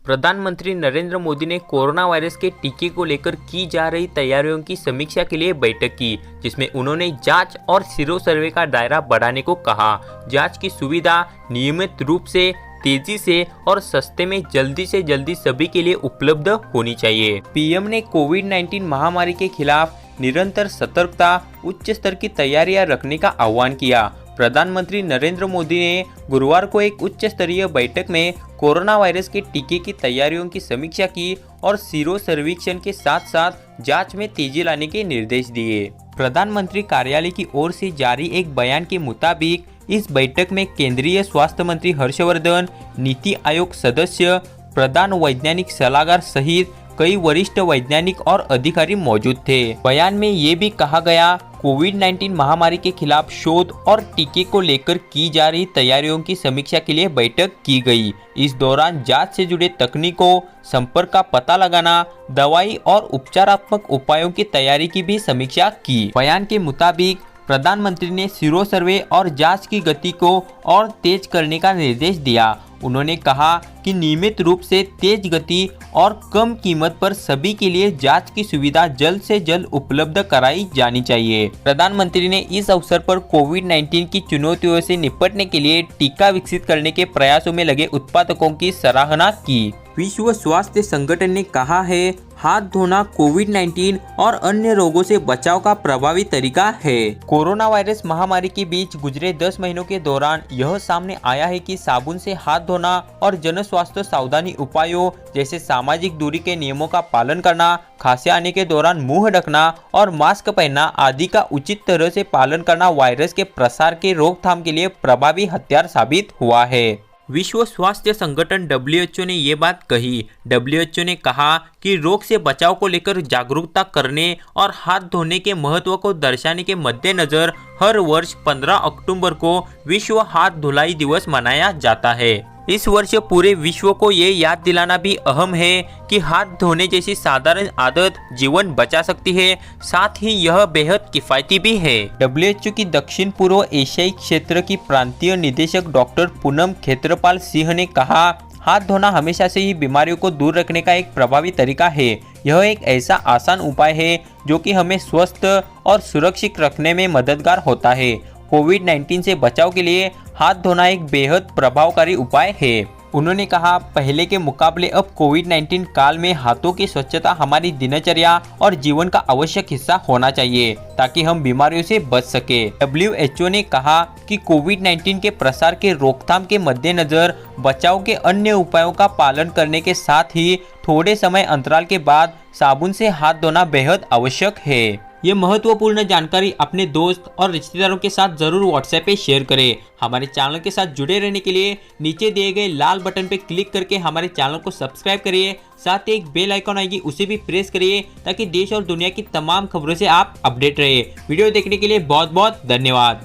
प्रधानमंत्री नरेंद्र मोदी ने corona virus के टीके को लेकर की जा रही तैयारियों की समीक्षा के लिए बैठक की, जिसमें उन्होंने जांच और सीरो सर्वे का दायरा बढ़ाने को कहा। जांच की सुविधा नियमित रूप से, तेजी से और सस्ते में जल्दी से जल्दी सभी के लिए उपलब्ध होनी चाहिए। पीएम ने कोविड-19 महामारी के खिलाफ निरंतर सतर्कता, उच्च स्तर की तैयारियां रखने का आह्वान किया। प्रधानमंत्री नरेंद्र मोदी ने गुरुवार को एक उच्च स्तरीय बैठक में कोरोना वायरस के टीके की तैयारियों की समीक्षा की और सीरो सर्वेक्षण के साथ साथ जांच में तेजी लाने के निर्देश दिए। प्रधानमंत्री कार्यालय की ओर से जारी एक बयान के मुताबिक इस बैठक में केंद्रीय स्वास्थ्य मंत्री हर्षवर्धन, नीति आयोग सदस्य, प्रधान वैज्ञानिक सलाहकार सहित कई वरिष्ठ वैज्ञानिक और अधिकारी मौजूद थे। बयान में ये भी कहा गया, कोविड-19 महामारी के खिलाफ शोध और टीके को लेकर की जा रही तैयारियों की समीक्षा के लिए बैठक की गई। इस दौरान जांच से जुड़े तकनीकों, संपर्क का पता लगाना, दवाई और उपचारात्मक उपायों की तैयारी की भी समीक्षा की। बयान के मुताबिक प्रधानमंत्री ने सीरो सर्वे और जांच की गति को और तेज करने का निर्देश दिया। उन्होंने कहा कि नियमित रूप से तेज गति और कम कीमत पर सभी के लिए जांच की सुविधा जल्द से जल्द उपलब्ध कराई जानी चाहिए। प्रधानमंत्री ने इस अवसर पर कोविड-19 की चुनौतियों से निपटने के लिए टीका विकसित करने के प्रयासों में लगे उत्पादकों की सराहना की। विश्व स्वास्थ्य संगठन ने कहा है, हाथ धोना कोविड-19 और अन्य रोगों से बचाव का प्रभावी तरीका है। कोरोना वायरस महामारी के बीच गुजरे 10 महीनों के दौरान यह सामने आया है कि साबुन से हाथ धोना और जन स्वास्थ्य सावधानी उपायों जैसे सामाजिक दूरी के नियमों का पालन करना, खांसी आने के दौरान मुंह ढकना और मास्क पहनना आदि का उचित तरह से पालन करना वायरस के प्रसार के रोकथाम के लिए प्रभावी हथियार साबित हुआ है। विश्व स्वास्थ्य संगठन WHO ने ये बात कही। WHO ने कहा कि रोग से बचाव को लेकर जागरूकता करने और हाथ धोने के महत्व को दर्शाने के मद्देनजर हर वर्ष 15 अक्टूबर को विश्व हाथ धुलाई दिवस मनाया जाता है। इस वर्ष पूरे विश्व को ये याद दिलाना भी अहम है कि हाथ धोने जैसी साधारण आदत जीवन बचा सकती है, साथ ही यह बेहद किफ़ायती भी है। WHO की दक्षिण पूर्व एशियाई क्षेत्र की प्रांतीय निदेशक डॉक्टर पूनम खेत्रपाल सिंह ने कहा, हाथ धोना हमेशा से ही बीमारियों को दूर रखने का एक प्रभावी तरीका है। यह एक ऐसा आसान उपाय है जो कि हमें स्वस्थ और सुरक्षित रखने में मददगार होता है। कोविड-19 से बचाव के लिए हाथ धोना एक बेहद प्रभावकारी उपाय है। उन्होंने कहा, पहले के मुकाबले अब कोविड-19 काल में हाथों की स्वच्छता हमारी दिनचर्या और जीवन का आवश्यक हिस्सा होना चाहिए ताकि हम बीमारियों से बच सके। WHO ने कहा कि कोविड-19 के प्रसार के रोकथाम के मद्देनजर बचाव के अन्य उपायों का पालन करने के साथ ही थोड़े समय अंतराल के बाद साबुन से हाथ धोना बेहद आवश्यक है। ये महत्वपूर्ण जानकारी अपने दोस्त और रिश्तेदारों के साथ जरूर व्हाट्सएप पे शेयर करें। हमारे चैनल के साथ जुड़े रहने के लिए नीचे दिए गए लाल बटन पे क्लिक करके हमारे चैनल को सब्सक्राइब करिए। साथ ही एक बेल आइकॉन आएगी, उसे भी प्रेस करिए ताकि देश और दुनिया की तमाम खबरों से आप अपडेट रहे। वीडियो देखने के लिए बहुत बहुत धन्यवाद।